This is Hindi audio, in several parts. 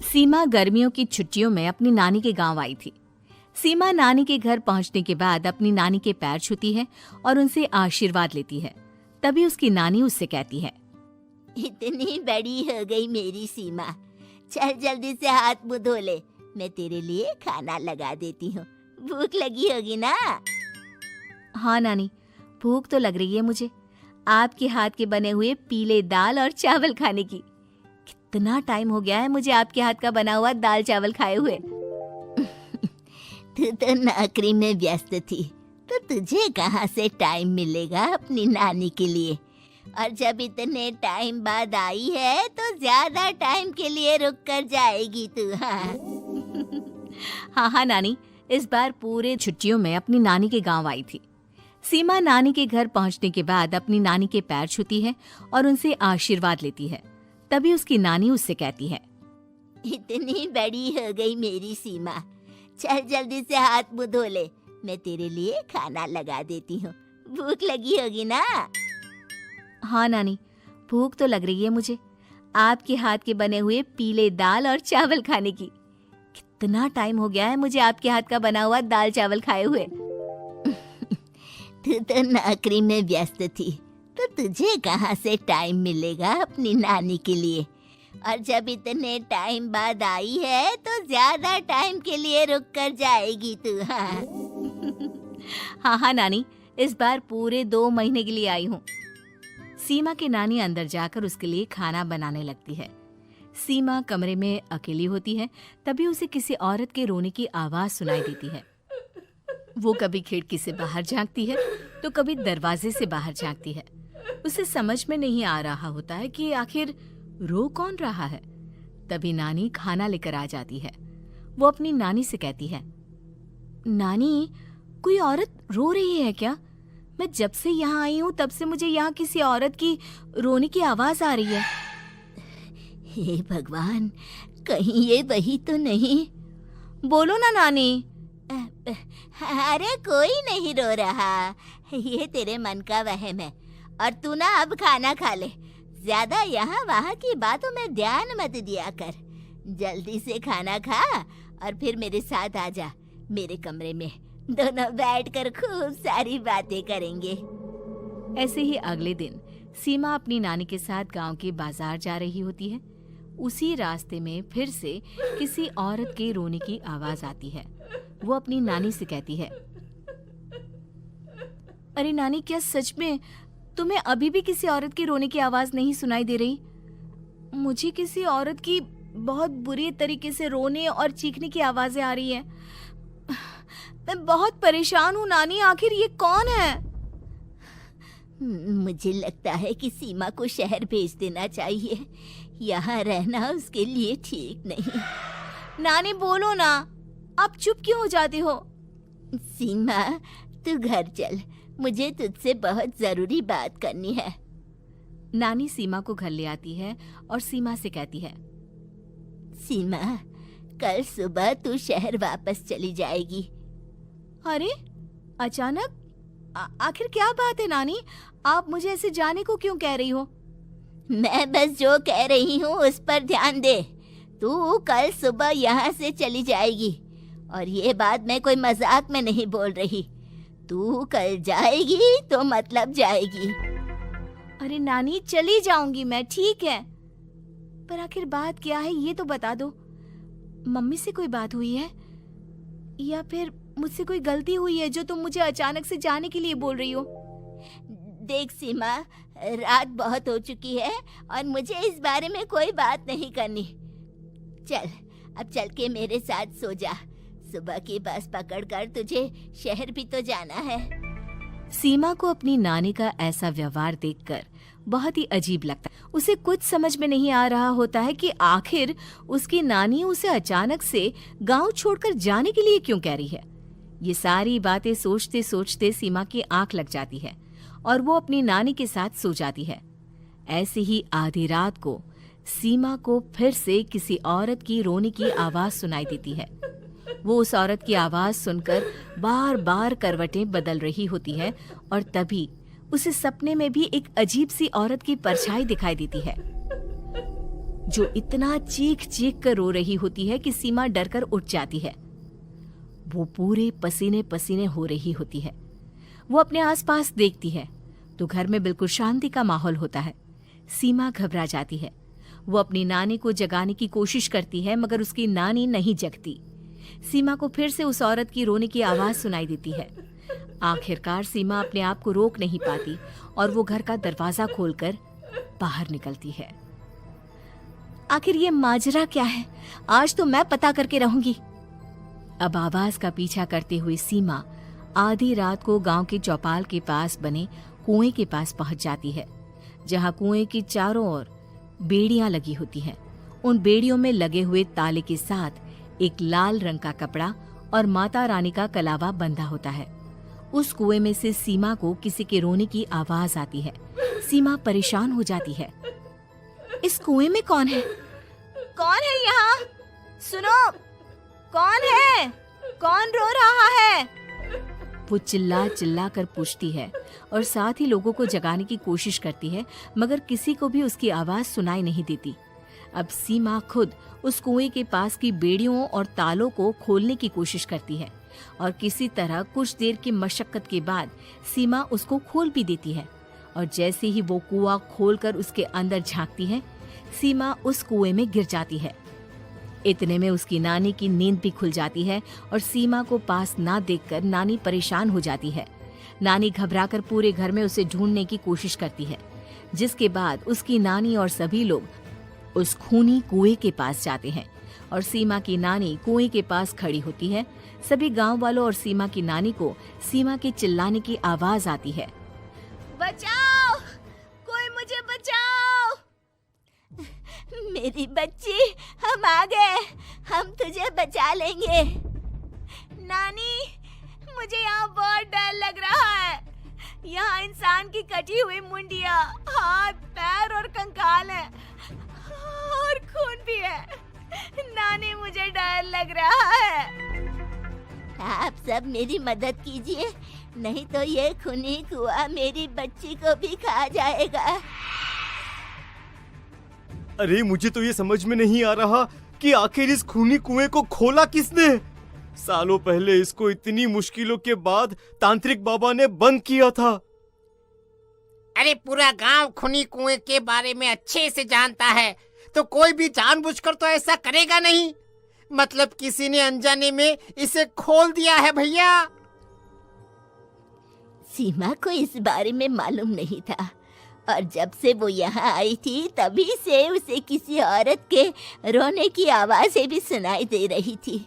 सीमा गर्मियों की छुट्टियों में अपनी नानी के गांव आई थी। सीमा नानी के घर पहुंचने के बाद अपनी नानी के पैर छूती है और उनसे आशीर्वाद लेती है। तभी उसकी नानी उससे कहती है, इतनी बड़ी हो गई मेरी सीमा, चल जल्दी से हाथ मुंह धो ले, मैं तेरे लिए खाना लगा देती हूँ। भूख लगी होगी ना? हाँ नानी, भूख तो लग रही है मुझे, आपके हाथ के बने हुए पीले दाल और चावल खाने की। कितना टाइम हो गया है मुझे आपके हाथ का बना हुआ दाल चावल खाए हुए। तू तो नौकरी में व्यस्त थी, तो तुझे कहाँ से टाइम मिलेगा अपनी नानी के लिए? और जब इतने टाइम बाद आई है तो ज्यादा टाइम के लिए रुक कर जाएगी तू। हाँ नानी, इस बार पूरे छुट्टियों में अपनी नानी के गांव आई थी। सीमा नानी के घर पहुंचने के बाद अपनी नानी के पैर छूती है और उनसे आशीर्वाद लेती है। तभी उसकी नानी उससे कहती है, इतनी बड़ी हो गई मेरी सीमा, चल जल्दी से हाथ मुंह धो ले, मैं तेरे लिए खाना लगा देती हूँ। भूख लगी होगी ना? हाँ नानी, भूख तो लग रही है मुझे, आपके हाथ के बने हुए पीले दाल और चावल खाने की। कितना टाइम हो गया है मुझे आपके हाथ का बना हुआ दाल चावल खाए हुए। तू तो नौकरी में व्यस्त थी, तो तुझे कहाँ से टाइम मिलेगा अपनी नानी के लिए? और जब इतने टाइम बाद आई है तो ज्यादा टाइम के लिए रुक कर जाएगी तू। हाँ नानी, इस बार पूरे 2 महीने के लिए आई हूँ। सीमा की नानी अंदर जाकर उसके लिए खाना बनाने लगती है। सीमा कमरे में अकेली होती है। तभी उसे किसी औरत के रोने की आवाज सुनाई देती है। वो कभी खिड़की से बाहर झांकती है तो कभी दरवाजे से बाहर झांकती है। उसे समझ में नहीं आ रहा होता है कि आखिर रो कौन रहा है। तभी नानी खाना लेकर आ जाती है। वो अपनी नानी से कहती है, नानी, कोई औरत रो रही है क्या? मैं जब से यहाँ आई हूँ तब से मुझे यहाँ किसी औरत की रोने की आवाज आ रही है। हे भगवान, कहीं ये वही तो नहीं? बोलो ना नानी। अरे कोई नहीं रो रहा, ये तेरे मन का वहम है। और तू ना अब खाना खा ले, ज्यादा यहाँ वहाँ की बातों में ध्यान मत दिया कर। जल्दी से खाना खा और फिर मेरे साथ आ जा मेरे कमरे में, दोनों बैठकर खूब सारी बातें करेंगे। ऐसे ही अगले दिन सीमा अपनी नानी के साथ गांव के बाजार जा रही होती है। उसी रास्ते में फिर से किसी औरत के रोने की आवाज आती है। वो अपनी नानी से कहती है, अरे नानी, क्या सच में तुम्हें अभी भी किसी औरत की रोने की आवाज नहीं सुनाई दे रही? मुझे किसी औरत की बहुत बुरी तरीके से रोने और चीखने की आवाजें आ रही है। मैं बहुत परेशान हूँ नानी, आखिर ये कौन है? मुझे लगता है कि सीमा को शहर भेज देना चाहिए, यहाँ रहना उसके लिए ठीक नहीं। नानी बोलो ना, आप चुप क्यों हो जाते हो? सीमा, तू घर चल, मुझे तुझसे बहुत जरूरी बात करनी है। नानी सीमा को घर ले आती है और सीमा से कहती है, सीमा, कल सुबह तू शहर वापस चली जाएगी। अरे अचानक? आखिर क्या बात है नानी, आप मुझे ऐसे जाने को क्यों कह रही हो? मैं बस जो कह रही हूँ उस पर ध्यान दे। तू कल सुबह यहाँ से चली जाएगी, और ये बात मैं कोई मजाक में नहीं बोल रही। तू कल जाएगी तो मतलब जाएगी। अरे नानी, चली जाऊंगी मैं, ठीक है, पर आखिर बात क्या है ये तो बता दो। मम्मी से कोई बात हुई है या फिर मुझसे कोई गलती हुई है जो तुम मुझे अचानक से जाने के लिए बोल रही हो? देख सीमा, रात बहुत हो चुकी है और मुझे इस बारे में कोई बात नहीं करनी। चल, अब चल के मेरे साथ सो जा। सुबह की बस पकड़कर तुझे शहर भी तो जाना है। सीमा को अपनी नानी का ऐसा व्यवहार देखकर बहुत ही अजीब लगता है। उसे कुछ समझ में नहीं आ रहा होता है कि आखिर उसकी नानी उसे अचानक से गांव छोड़कर जाने के लिए क्यों कह रही है। ये सारी बातें सोचते सोचते सीमा की आंख लग जाती है और वो अपनी नानी के साथ सो जाती है। ऐसे ही आधी रात को सीमा को फिर से किसी औरत की रोने की आवाज सुनाई देती है। वो उस औरत की आवाज सुनकर बार बार करवटें बदल रही होती है और तभी उसे सपने में भी एक अजीब सी औरत की परछाई दिखाई देती है। जो इतना चीख चीख कर रो रही होती है कि सीमा डरकर उठ जाती है। वो पूरे पसीने पसीने हो रही होती है। वो अपने आसपास देखती है तो घर में बिल्कुल शांति का माहौल होता है। सीमा घबरा जाती है। वो अपनी नानी को जगाने की कोशिश करती है मगर उसकी नानी नहीं जगती। सीमा को फिर से उस औरत की रोने की आवाज सुनाई देती है। आखिरकार सीमा अपने आप को रोक नहीं पाती और वो घर का दरवाजा खोलकर बाहर निकलती है। आखिर ये माजरा क्या है? आज तो मैं पता करके रहूंगी। अब आवाज का पीछा करते हुए सीमा आधी रात को गांव के चौपाल के पास बने कुएं के पास पहुंच जाती है, जहां कुएं की चारों ओर बेड़ियां लगी होती हैं। उन बेड़ियों में लगे हुए ताले के साथ एक लाल रंग का कपड़ा और माता रानी का कलावा बंधा होता है। उस कुएं में से सीमा को किसी के रोने की आवाज आती है। सीमा परेशान हो जाती है। इस कुएं में कौन है? कौन है यहाँ? सुनो, कौन है? कौन रो रहा है? वो चिल्ला चिल्ला कर पूछती है और साथ ही लोगों को जगाने की कोशिश करती है, मगर किसी को भी उसकी आवाज सुनाई नहीं देती। अब सीमा खुद उस कुएं के पास की बेड़ियों और तालों को खोलने की कोशिश करती है और किसी तरह कुछ देर की मशक्कत के बाद सीमा उसको खोल भी देती है। और जैसे ही वो कुआं खोलकर उसके अंदर झांकती है, सीमा उस कुएं में गिर जाती है। इतने में उसकी नानी की नींद भी खुल जाती है और सीमा को पास ना देखकर नानी परेशान हो जाती है। नानी घबराकर पूरे घर में उसे ढूंढने की कोशिश करती है, जिसके बाद उसकी नानी और सभी लोग उस खूनी कुएं के पास जाते हैं और सीमा की नानी कुएं के पास खड़ी होती है। सभी गांव वालों और सीमा की नानी को सीमा के चिल्लाने की आवाज आती है। बचाओ, कोई मुझे बचाओ। मेरी बच्ची, हम आ गए, हम तुझे बचा लेंगे। नानी, मुझे यहाँ बहुत डर लग रहा है। यहाँ इंसान की कटी हुई मुंडिया, हाथ, पैर और कंकाल है और खून भी है। नानी, मुझे डर लग रहा है। आप सब मेरी मदद कीजिए, नहीं तो ये खूनी कुआं मेरी बच्ची को भी खा जाएगा। अरे मुझे तो ये समझ में नहीं आ रहा कि आखिर इस खूनी कुएं को खोला किसने। सालों पहले इसको इतनी मुश्किलों के बाद तांत्रिक बाबा ने बंद किया था। अरे पूरा गांव खूनी कुएं के बारे में अच्छे से जानता है, तो कोई भी जानबूझकर तो ऐसा करेगा नहीं। मतलब किसी ने अनजाने में इसे खोल दिया है भैया। सीमा को इस बारे में मालूम नहीं था और जब से वो यहाँ आई थी तभी से उसे किसी औरत के रोने की आवाजें भी सुनाई दे रही थी।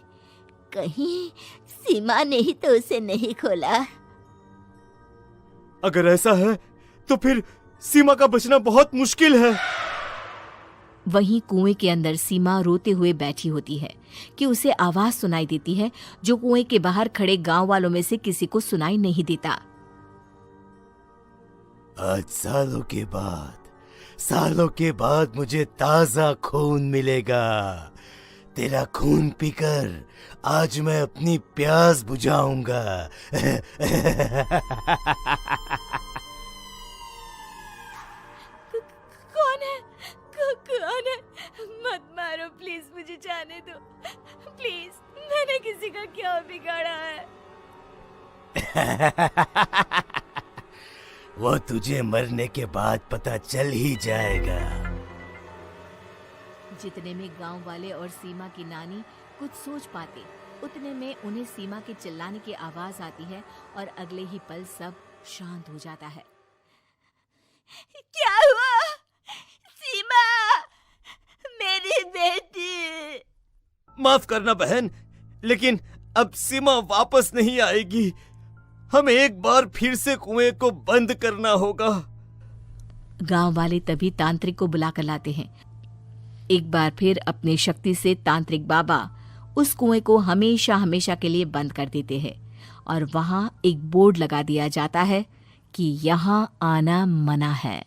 कहीं सीमा ने ही तो उसे नहीं खोला। अगर ऐसा है तो फिर सीमा का बचना बहुत मुश्किल है। वहीं कुएं के अंदर सीमा रोते हुए बैठी होती है कि उसे आवाज सुनाई देती है जो कुएं के बाहर खड़े गांव वालों में से किसी को सुनाई नहीं देता। आज सालों के बाद मुझे ताजा खून मिलेगा। तेरा खून पीकर आज मैं अपनी प्यास बुझाऊंगा। कौन है? मत मारो प्लीज, मुझे जाने दो प्लीज। मैंने किसी का क्या बिगाड़ा है? वो तुझे मरने के बाद पता चल ही जाएगा। जितने में गांव वाले और सीमा की नानी कुछ सोच पाते, उतने में उन्हें सीमा के चिल्लाने की आवाज आती है और अगले ही पल सब शांत हो जाता है। क्या हुआ? सीमा, मेरी बेटी। माफ करना बहन, लेकिन अब सीमा वापस नहीं आएगी। हमें एक बार फिर से कुएं को बंद करना होगा। गांव वाले तभी तांत्रिक को बुलाकर लाते हैं। एक बार फिर अपनी शक्ति से तांत्रिक बाबा उस कुएं को हमेशा हमेशा के लिए बंद कर देते हैं और वहां एक बोर्ड लगा दिया जाता है कि यहाँ आना मना है।